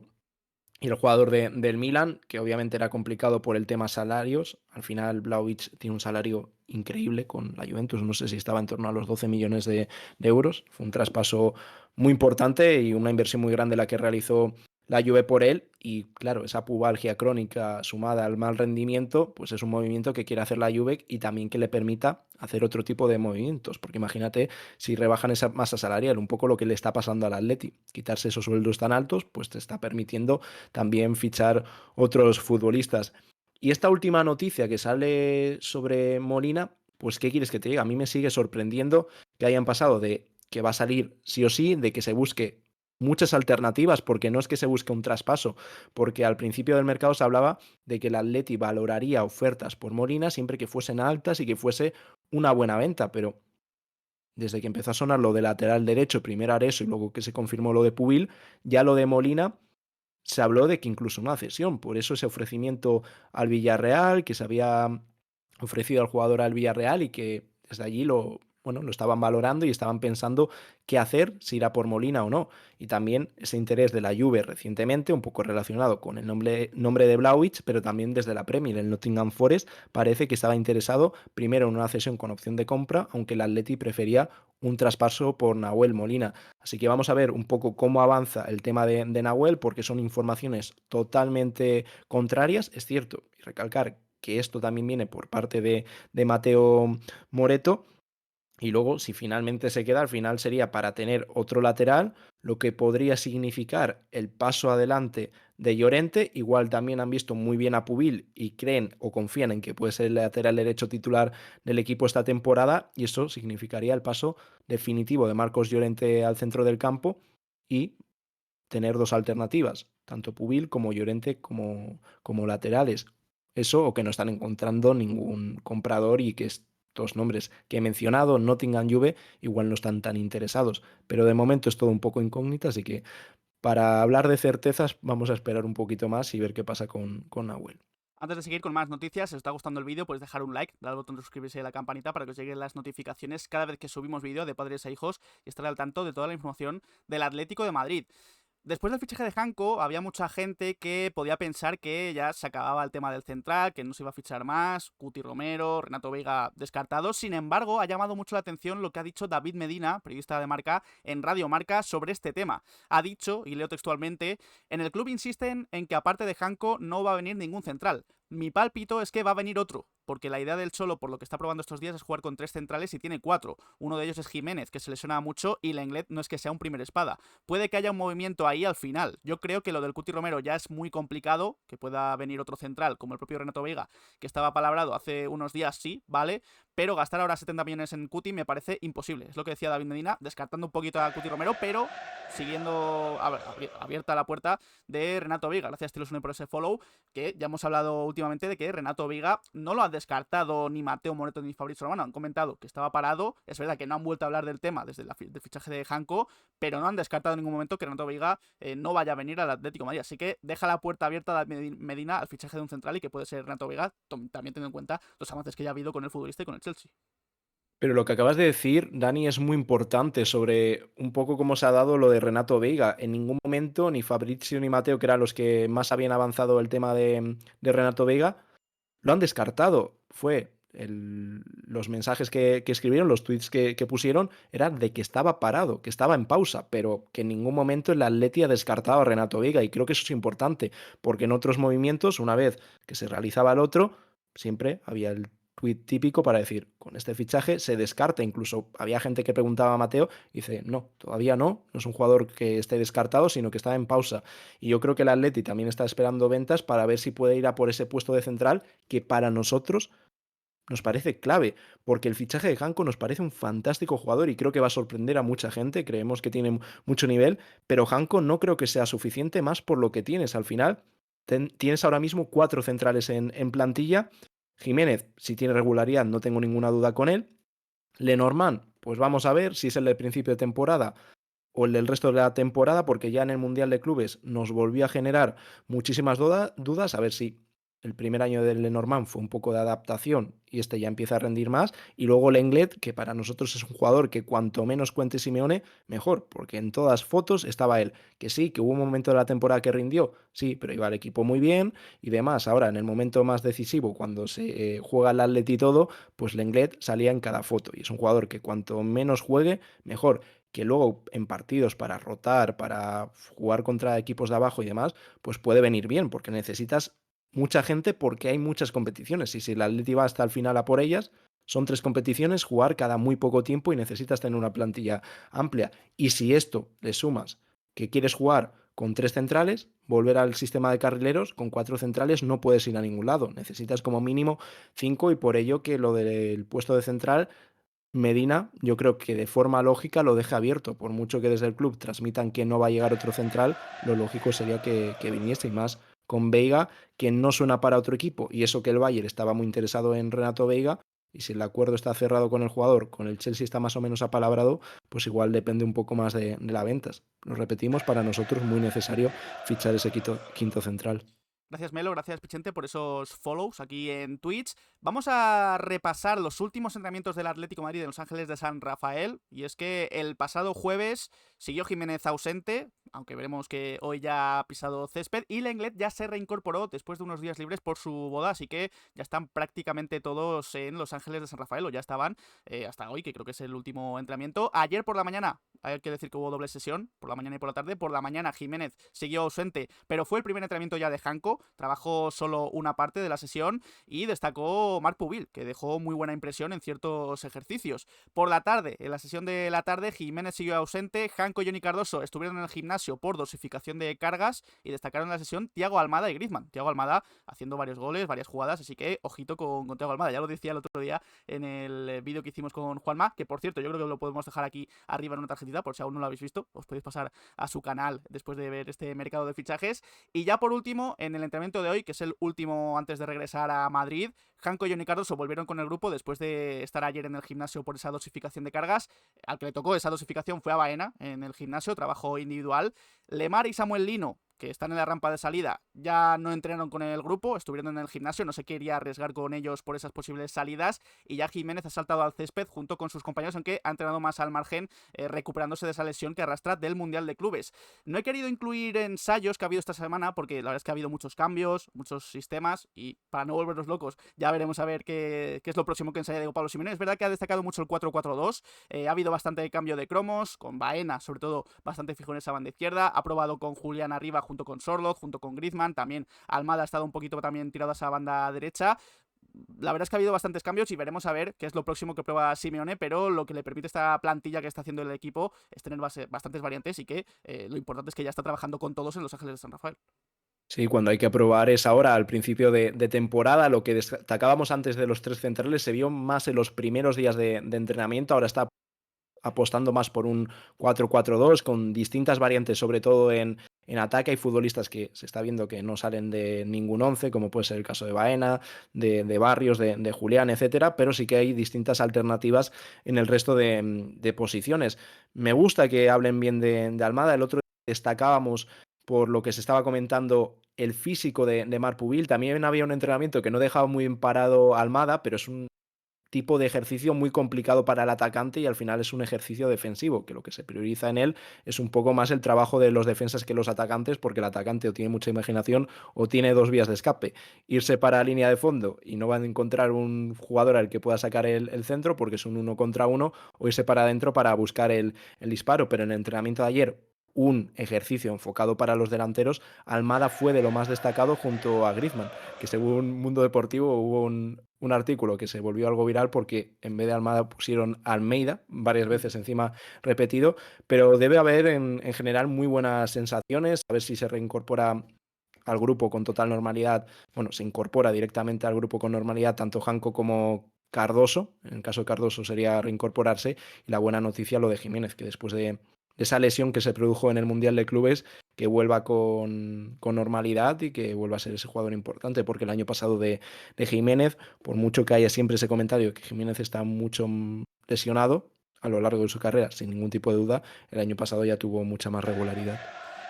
y el jugador del Milan, que obviamente era complicado por el tema salarios. Al final Vlahovic tiene un salario increíble con la Juventus, no sé si estaba en torno a los 12 millones de euros. Fue un traspaso muy importante y una inversión muy grande la que realizó la Juve por él. Y claro, esa pubalgia crónica sumada al mal rendimiento, pues es un movimiento que quiere hacer la Juve y también que le permita hacer otro tipo de movimientos. Porque imagínate si rebajan esa masa salarial, un poco lo que le está pasando al Atleti. Quitarse esos sueldos tan altos, pues te está permitiendo también fichar otros futbolistas. Y esta última noticia que sale sobre Molina, pues ¿qué quieres que te diga? A mí me sigue sorprendiendo que hayan pasado de que va a salir sí o sí, de que se busque muchas alternativas, porque no es que se busque un traspaso, porque al principio del mercado se hablaba de que el Atleti valoraría ofertas por Molina siempre que fuesen altas y que fuese una buena venta, pero desde que empezó a sonar lo de lateral derecho, primero Areso y luego que se confirmó lo de Pubil, ya lo de Molina se habló de que incluso una cesión, por eso ese ofrecimiento al Villarreal, que se había ofrecido al jugador al Villarreal y que desde allí lo estaban valorando y estaban pensando qué hacer, si irá por Molina o no. Y también ese interés de la Juve recientemente, un poco relacionado con el nombre de Vlahovic, pero también desde la Premier. El Nottingham Forest parece que estaba interesado primero en una cesión con opción de compra, aunque el Atleti prefería un traspaso por Nahuel Molina. Así que vamos a ver un poco cómo avanza el tema de Nahuel, porque son informaciones totalmente contrarias. Es cierto, y recalcar que esto también viene por parte de Mateo Moreto. Y luego, si finalmente se queda, al final sería para tener otro lateral, lo que podría significar el paso adelante de Llorente. Igual también han visto muy bien a Pubil y creen o confían en que puede ser el lateral derecho titular del equipo esta temporada. Y eso significaría el paso definitivo de Marcos Llorente al centro del campo y tener dos alternativas, tanto Pubil como Llorente como laterales. Eso o que no están encontrando ningún comprador y que estos nombres que he mencionado, Nottingham, Juve, igual no están tan interesados. Pero de momento es todo un poco incógnita, así que para hablar de certezas vamos a esperar un poquito más y ver qué pasa con Nahuel. Antes de seguir con más noticias, si os está gustando el vídeo, podéis dejar un like, dar al botón de suscribirse y a la campanita para que os lleguen las notificaciones cada vez que subimos vídeo de padres a hijos y estar al tanto de toda la información del Atlético de Madrid. Después del fichaje de Janko, había mucha gente que podía pensar que ya se acababa el tema del central, que no se iba a fichar más, Cuti Romero, Renato Veiga descartados. Sin embargo, ha llamado mucho la atención lo que ha dicho David Medina, periodista de Marca, en Radio Marca sobre este tema. Ha dicho, y leo textualmente, en el club insisten en que aparte de Janko no va a venir ningún central. Mi pálpito es que va a venir otro, porque la idea del Cholo, por lo que está probando estos días, es jugar con 3 centrales y tiene 4. Uno de ellos es Jiménez, que se lesiona mucho, y Lenglet no es que sea un primer espada. Puede que haya un movimiento ahí al final. Yo creo que lo del Cuti Romero ya es muy complicado, que pueda venir otro central, como el propio Renato Veiga, que estaba palabrado hace unos días, sí, vale, pero gastar ahora 70 millones en Cuti me parece imposible. Es lo que decía David Medina, descartando un poquito a Cuti Romero, pero siguiendo abierta la puerta de Renato Veiga. Gracias, Tilosune, por ese follow, que ya hemos hablado últimamente de que Renato Veiga no lo ha descartado ni Mateo Moreto ni Fabrizio Romano. Han comentado que estaba parado. Es verdad que no han vuelto a hablar del tema desde el fichaje de Janko, pero no han descartado en ningún momento que Renato Veiga no vaya a venir al Atlético de Madrid. Así que deja la puerta abierta a Medina al fichaje de un central y que puede ser Renato Veiga, también teniendo en cuenta los avances que ya ha habido con el futbolista y con el Chelsea. Pero lo que acabas de decir, Dani, es muy importante sobre un poco cómo se ha dado lo de Renato Veiga. En ningún momento ni Fabrizio ni Mateo, que eran los que más habían avanzado el tema de Renato Veiga, lo han descartado. Los mensajes que escribieron, los tweets que pusieron, eran de que estaba parado, que estaba en pausa, pero que en ningún momento el Atleti ha descartado a Renato Veiga. Y creo que eso es importante, porque en otros movimientos, una vez que se realizaba el otro, siempre había el tuit típico para decir, con este fichaje se descarta. Incluso había gente que preguntaba a Mateo y dice, no, todavía no es un jugador que esté descartado, sino que está en pausa. Y yo creo que el Atleti también está esperando ventas para ver si puede ir a por ese puesto de central que para nosotros nos parece clave, porque el fichaje de Janko nos parece un fantástico jugador y creo que va a sorprender a mucha gente, creemos que tiene mucho nivel, pero Janko no creo que sea suficiente más por lo que tienes. Al final, tienes ahora mismo 4 centrales en plantilla. Jiménez, si tiene regularidad, no tengo ninguna duda con él. Lenormand, pues vamos a ver si es el de principio de temporada o el del resto de la temporada, porque ya en el Mundial de Clubes nos volvió a generar muchísimas dudas, a ver si el primer año del Lenormand fue un poco de adaptación y este ya empieza a rendir más, y luego Lenglet, que para nosotros es un jugador que cuanto menos cuente Simeone, mejor, porque en todas fotos estaba él, que sí, que hubo un momento de la temporada que rindió, sí, pero iba el equipo muy bien y demás. Ahora, en el momento más decisivo, cuando se juega el Atleti y todo, pues Lenglet salía en cada foto, y es un jugador que cuanto menos juegue, mejor, que luego en partidos para rotar, para jugar contra equipos de abajo y demás, pues puede venir bien, porque necesitas mucha gente porque hay muchas competiciones. Y si el Atleti va hasta el final a por ellas, son 3 competiciones, jugar cada muy poco tiempo y necesitas tener una plantilla amplia. Y si esto le sumas que quieres jugar con 3 centrales, volver al sistema de carrileros, con 4 centrales no puedes ir a ningún lado. Necesitas como mínimo 5 y por ello que lo del puesto de central Medina, yo creo que de forma lógica lo deja abierto. Por mucho que desde el club transmitan que no va a llegar otro central, lo lógico sería que viniese, y más con Veiga, que no suena para otro equipo. Y eso que el Bayern estaba muy interesado en Renato Veiga, y si el acuerdo está cerrado con el jugador, con el Chelsea está más o menos apalabrado, pues igual depende un poco más de las ventas. Lo repetimos, para nosotros muy necesario fichar ese quinto central. Gracias, Melo, gracias, Pichente, por esos follows aquí en Twitch. Vamos a repasar los últimos entrenamientos del Atlético de Madrid en Los Ángeles de San Rafael. Y es que el pasado jueves siguió Jiménez ausente, aunque veremos que hoy ya ha pisado césped. Y Lenglet ya se reincorporó después de unos días libres por su boda, así que ya están prácticamente todos en Los Ángeles de San Rafael, o ya estaban hasta hoy, que creo que es el último entrenamiento. Ayer por la mañana, hay que decir que hubo doble sesión, por la mañana y por la tarde. Por la mañana Jiménez siguió ausente, pero fue el primer entrenamiento ya de Janko. Trabajó solo una parte de la sesión y destacó Marc Pubil, que dejó muy buena impresión en ciertos ejercicios. Por la tarde, en la sesión de la tarde, Jiménez siguió ausente, Janko y Johnny Cardoso estuvieron en el gimnasio por dosificación de cargas y destacaron en la sesión Thiago Almada y Griezmann. Thiago Almada haciendo varios goles, varias jugadas, así que ojito con Thiago Almada. Ya lo decía el otro día en el vídeo que hicimos con Juanma, que por cierto yo creo que lo podemos dejar aquí arriba en una tarjetita vueltita, por si aún no lo habéis visto, os podéis pasar a su canal después de ver este mercado de fichajes. Y ya por último, en el entrenamiento de hoy, que es el último antes de regresar a Madrid, Hanko y Johnny Cardoso volvieron con el grupo después de estar ayer en el gimnasio por esa dosificación de cargas. Al que le tocó esa dosificación fue a Baena en el gimnasio, trabajo individual. Lemar y Samuel Lino, que están en la rampa de salida, ya no entrenaron con el grupo, estuvieron en el gimnasio, no se quería arriesgar con ellos por esas posibles salidas, y ya Jiménez ha saltado al césped junto con sus compañeros, aunque ha entrenado más al margen, recuperándose de esa lesión que arrastra del Mundial de Clubes. No he querido incluir ensayos que ha habido esta semana, porque la verdad es que ha habido muchos cambios, muchos sistemas, y para no volvernos locos, ya veremos a ver qué es lo próximo que ensaya Diego Pablo Simeone. Es verdad que ha destacado mucho el 4-4-2, ha habido bastante cambio de cromos, con Baena, sobre todo, bastante fijo en esa banda izquierda, ha probado con Julián arriba junto con Sorloth, junto con Griezmann, también Almada ha estado un poquito también tirado a esa banda derecha. La verdad es que ha habido bastantes cambios y veremos a ver qué es lo próximo que prueba Simeone, pero lo que le permite esta plantilla que está haciendo el equipo es tener bastantes variantes y que lo importante es que ya está trabajando con todos en Los Ángeles de San Rafael. Sí, cuando hay que probar es ahora, al principio de temporada. Lo que destacábamos antes de los tres centrales se vio más en los primeros días de entrenamiento. Ahora está apostando más por un 4-4-2 con distintas variantes, sobre todo en ataque. Hay futbolistas que se está viendo que no salen de ningún once, como puede ser el caso de Baena, de Barrios, de Julián, etcétera, pero sí que hay distintas alternativas en el resto de posiciones. Me gusta que hablen bien de Almada. El otro día destacábamos, por lo que se estaba comentando, el físico de Marc Pubil. También había un entrenamiento que no dejaba muy bien parado Almada, pero es un tipo de ejercicio muy complicado para el atacante y al final es un ejercicio defensivo, que lo que se prioriza en él es un poco más el trabajo de los defensas que los atacantes, porque el atacante o tiene mucha imaginación o tiene dos vías de escape. Irse para línea de fondo y no van a encontrar un jugador al que pueda sacar el centro porque es un uno contra uno, o irse para adentro para buscar el disparo. Pero en el entrenamiento de ayer, un ejercicio enfocado para los delanteros, Almada fue de lo más destacado junto a Griezmann, que según Mundo Deportivo hubo un artículo que se volvió algo viral porque en vez de Almada pusieron Almeida varias veces encima repetido, pero debe haber en general muy buenas sensaciones, a ver si se reincorpora al grupo con total normalidad. Bueno, se incorpora directamente al grupo con normalidad tanto Janko como Cardoso. En el caso de Cardoso sería reincorporarse, y la buena noticia lo de Jiménez, que después de esa lesión que se produjo en el Mundial de Clubes, que vuelva con normalidad y que vuelva a ser ese jugador importante, porque el año pasado de Jiménez, por mucho que haya siempre ese comentario que Jiménez está mucho lesionado a lo largo de su carrera, sin ningún tipo de duda, el año pasado ya tuvo mucha más regularidad.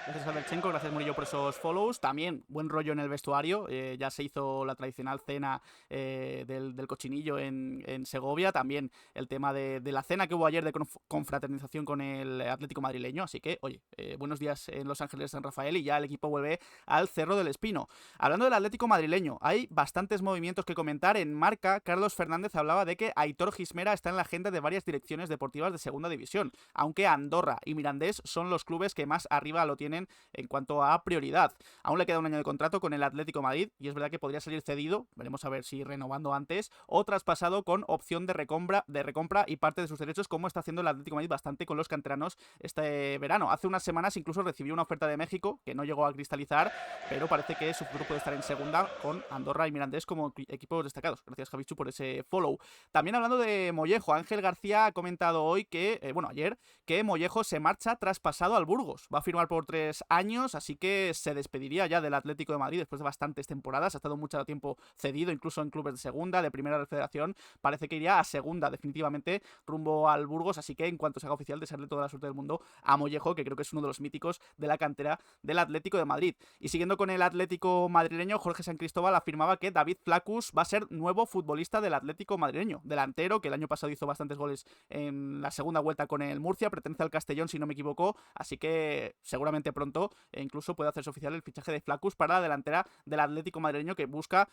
Gracias Alberchenko, gracias Murillo por esos follows. También buen rollo en el vestuario. Ya se hizo la tradicional cena del cochinillo en Segovia. También el tema de la cena que hubo ayer de confraternización con el Atlético madrileño. Así que, oye, buenos días en Los Ángeles de San Rafael y ya el equipo vuelve al Cerro del Espino. Hablando del Atlético madrileño, hay bastantes movimientos que comentar. En Marca, Carlos Fernández hablaba de que Aitor Gismera está en la agenda de varias direcciones deportivas de segunda división, aunque Andorra y Mirandés son los clubes que más arriba lo tienen en cuanto a prioridad. Aún le queda un año de contrato con el Atlético de Madrid y es verdad que podría salir cedido, veremos a ver si renovando antes o traspasado con opción de recompra y parte de sus derechos, como está haciendo el Atlético de Madrid bastante con los canteranos este verano. Hace unas semanas incluso recibió una oferta de México que no llegó a cristalizar, pero parece que su futuro puede estar en segunda con Andorra y Mirandés como equipos destacados. Gracias Javichu por ese follow. También hablando de Mollejo, Ángel García ha comentado hoy que, ayer, que Mollejo se marcha traspasado al Burgos. Va a firmar por 3 años, así que se despediría ya del Atlético de Madrid después de bastantes temporadas. Ha estado mucho tiempo cedido, incluso en clubes de segunda, de primera federación. Parece que iría a segunda definitivamente rumbo al Burgos, así que en cuanto se haga oficial, desearle toda la suerte del mundo a Mollejo, que creo que es uno de los míticos de la cantera del Atlético de Madrid. Y siguiendo con el Atlético madrileño, Jorge San Cristóbal afirmaba que David Flaccus va a ser nuevo futbolista del Atlético madrileño, delantero que el año pasado hizo bastantes goles en la segunda vuelta con el Murcia, pertenece al Castellón si no me equivoco, así que seguramente pronto incluso puede hacerse oficial el fichaje de Flaccus para la delantera del Atlético madrileño, que busca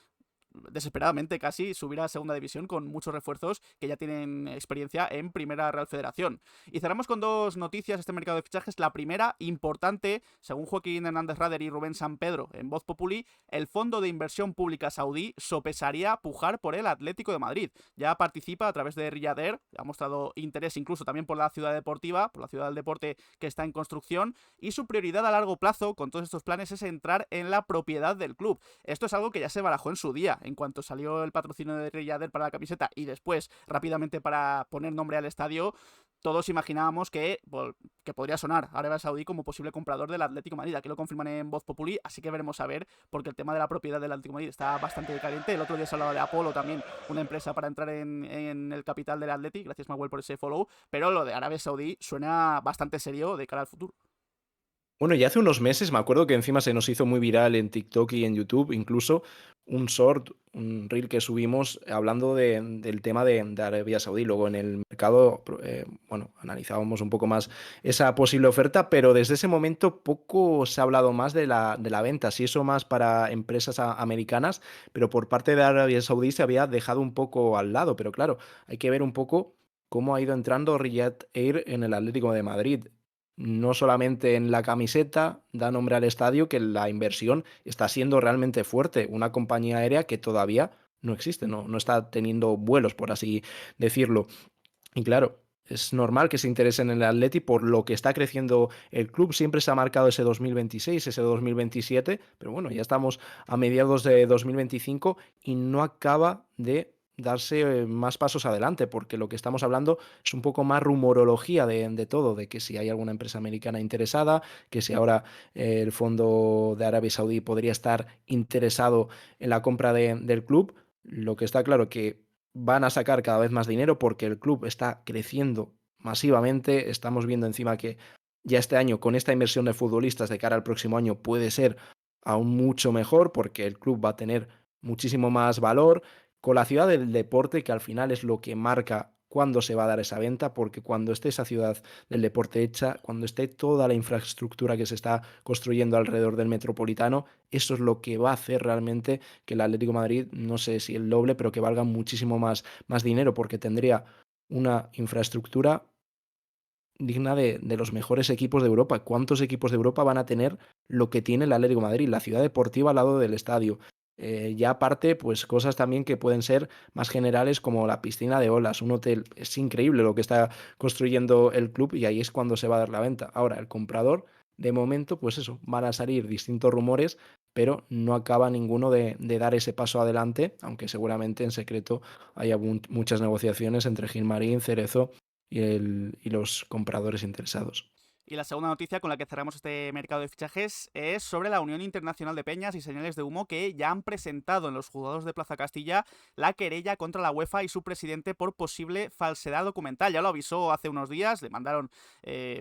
desesperadamente casi subir a segunda división con muchos refuerzos que ya tienen experiencia en primera Real Federación. Y cerramos con dos noticias este mercado de fichajes. La primera, importante, según Joaquín Hernández Rader y Rubén San Pedro en Voz Populi, el Fondo de Inversión Pública Saudí sopesaría pujar por el Atlético de Madrid. Ya participa a través de Riyader, ha mostrado interés incluso también por la ciudad deportiva, por la ciudad del deporte que está en construcción, y su prioridad a largo plazo con todos estos planes es entrar en la propiedad del club. Esto es algo que ya se barajó en su día, en cuanto salió el patrocinio de Riyader para la camiseta y después rápidamente para poner nombre al estadio. todos imaginábamos que podría sonar Arabia Saudí como posible comprador del Atlético de Madrid. Aquí lo confirman en Voz Populi, así que veremos a ver, porque el tema de la propiedad del Atlético de Madrid está bastante caliente. El otro día se hablaba de Apolo también, una empresa para entrar en el capital del Atlético. Gracias, Manuel, por ese follow. Pero lo de Arabia Saudí suena bastante serio de cara al futuro. Bueno, ya hace unos meses me acuerdo que encima se nos hizo muy viral en TikTok y en YouTube, incluso un short, un reel que subimos hablando del tema de Arabia Saudí. Luego en el mercado, bueno, analizábamos un poco más esa posible oferta, pero desde ese momento poco se ha hablado más de la venta, si eso más para empresas americanas, pero por parte de Arabia Saudí se había dejado un poco al lado. Pero claro, hay que ver un poco cómo ha ido entrando Riyadh Air en el Atlético de Madrid. No solamente en la camiseta da nombre al estadio, que la inversión está siendo realmente fuerte. Una compañía aérea que todavía no existe, no está teniendo vuelos, por así decirlo. Y claro, es normal que se interesen en el Atleti por lo que está creciendo el club. Siempre se ha marcado ese 2026, ese 2027, pero bueno, ya estamos a mediados de 2025 y no acaba de darse más pasos adelante, porque lo que estamos hablando es un poco más rumorología de todo, de que si hay alguna empresa americana interesada, que si ahora el fondo de Arabia Saudí podría estar interesado en la compra del club. Lo que está claro que van a sacar cada vez más dinero porque el club está creciendo masivamente. Estamos viendo encima que ya este año, con esta inversión de futbolistas de cara al próximo año, puede ser aún mucho mejor porque el club va a tener muchísimo más valor con la ciudad del deporte, que al final es lo que marca cuándo se va a dar esa venta, porque cuando esté esa ciudad del deporte hecha, cuando esté toda la infraestructura que se está construyendo alrededor del Metropolitano, eso es lo que va a hacer realmente que el Atlético de Madrid, no sé si el doble, pero que valga muchísimo más dinero, porque tendría una infraestructura digna de los mejores equipos de Europa. ¿Cuántos equipos de Europa van a tener lo que tiene el Atlético de Madrid? La ciudad deportiva al lado del estadio. Ya aparte, pues cosas también que pueden ser más generales como la piscina de olas, un hotel. Es increíble lo que está construyendo el club y ahí es cuando se va a dar la venta. Ahora, el comprador, de momento, pues eso, van a salir distintos rumores, pero no acaba ninguno de dar ese paso adelante, aunque seguramente en secreto haya muchas negociaciones entre Gilmarín, Cerezo y los compradores interesados. Y la segunda noticia con la que cerramos este mercado de fichajes es sobre la Unión Internacional de Peñas y Señales de Humo, que ya han presentado en los juzgados de Plaza Castilla la querella contra la UEFA y su presidente por posible falsedad documental. Ya lo avisó hace unos días, le mandaron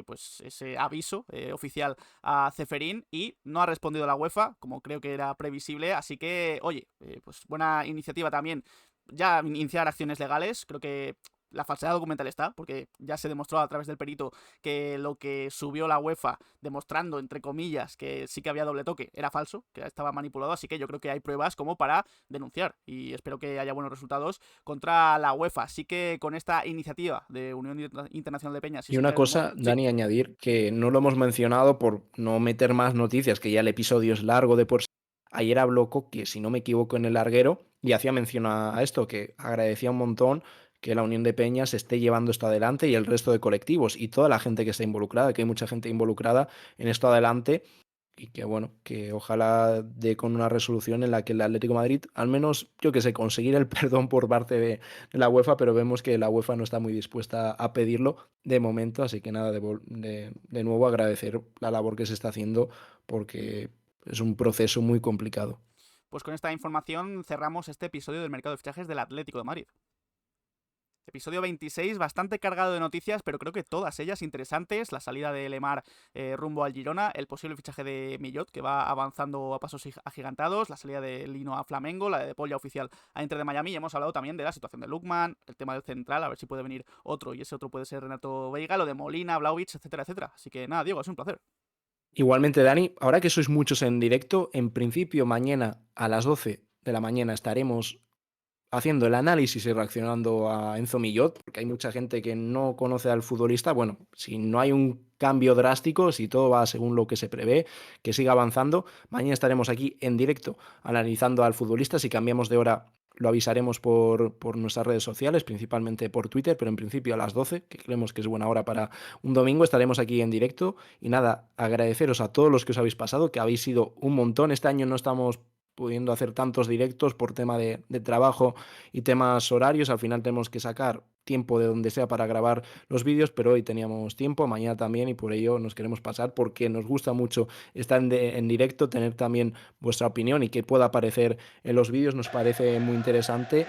pues ese aviso oficial a Ceferín y no ha respondido la UEFA, como creo que era previsible. Así que, oye, pues buena iniciativa también ya iniciar acciones legales. Creo que la falsedad documental está, porque ya se demostró a través del perito que lo que subió la UEFA, demostrando, entre comillas, que sí que había doble toque, era falso, que estaba manipulado, así que yo creo que hay pruebas como para denunciar, y espero que haya buenos resultados contra la UEFA. Así que con esta iniciativa de Unión Internacional de Peñas y Y una Señales de Humo, cosa, sí, Dani, añadir que no lo hemos mencionado por no meter más noticias, que ya el episodio es largo de por sí. Ayer habló Coque, si no me equivoco, en el larguero y hacía mención a esto, que agradecía un montón que la Unión de Peñas esté llevando esto adelante y el resto de colectivos y toda la gente que está involucrada, que hay mucha gente involucrada en esto adelante y que bueno, que ojalá dé con una resolución en la que el Atlético de Madrid, al menos, yo que sé, conseguir el perdón por parte de la UEFA, pero vemos que la UEFA no está muy dispuesta a pedirlo de momento, así que nada, de nuevo agradecer la labor que se está haciendo porque es un proceso muy complicado. pues con esta información cerramos este episodio del mercado de fichajes del Atlético de Madrid. Episodio 26, bastante cargado de noticias, pero creo que todas ellas interesantes. La salida de Lemar rumbo al Girona, el posible fichaje de Millot, que va avanzando a pasos agigantados, la salida de Lino a Flamengo, la de Paul ya oficial a Inter de Miami, y hemos hablado también de la situación de Lukman, el tema del central, a ver si puede venir otro, y ese otro puede ser Renato Veiga, lo de Molina, Vlahovic, etcétera, etcétera. Así que nada, Diego, es un placer. Igualmente, Dani, ahora que sois muchos en directo, en principio mañana a las 12 de la mañana estaremos haciendo el análisis y reaccionando a Enzo Millot, porque hay mucha gente que no conoce al futbolista. Bueno, si no hay un cambio drástico, si todo va según lo que se prevé, que siga avanzando, mañana estaremos aquí en directo analizando al futbolista. Si cambiamos de hora, lo avisaremos por nuestras redes sociales, principalmente por Twitter, pero en principio a las 12, que creemos que es buena hora para un domingo, estaremos aquí en directo. Y nada, agradeceros a todos los que os habéis pasado, que habéis sido un montón. Este año no estamos pudiendo hacer tantos directos por tema de trabajo y temas horarios. Al final tenemos que sacar tiempo de donde sea para grabar los vídeos, pero hoy teníamos tiempo, mañana también, y por ello nos queremos pasar porque nos gusta mucho estar en directo, tener también vuestra opinión y que pueda aparecer en los vídeos nos parece muy interesante.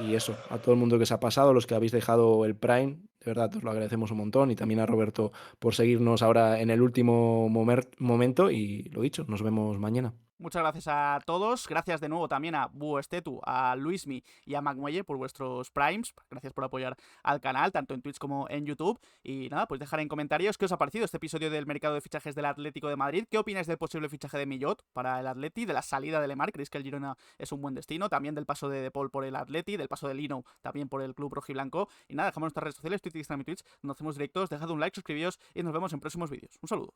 Y eso, a todo el mundo que se ha pasado, los que habéis dejado el Prime, de verdad os lo agradecemos un montón, y también a Roberto por seguirnos ahora en el último momento, y lo dicho, nos vemos mañana. Muchas gracias a todos. Gracias de nuevo también a Buestetu, a Luismi y a Macmuelle por vuestros primes. Gracias por apoyar al canal, tanto en Twitch como en YouTube. Y nada, pues dejar en comentarios qué os ha parecido este episodio del mercado de fichajes del Atlético de Madrid. ¿Qué opináis del posible fichaje de Millot para el Atleti? De la salida de Lemar. ¿Creéis que el Girona es un buen destino? También del paso de Paul por el Atleti, del paso de Lino también por el club rojiblanco. Y nada, dejamos nuestras redes sociales, Twitter, Instagram y Twitch, donde hacemos directos. Dejad un like, suscribíos y nos vemos en próximos vídeos. Un saludo.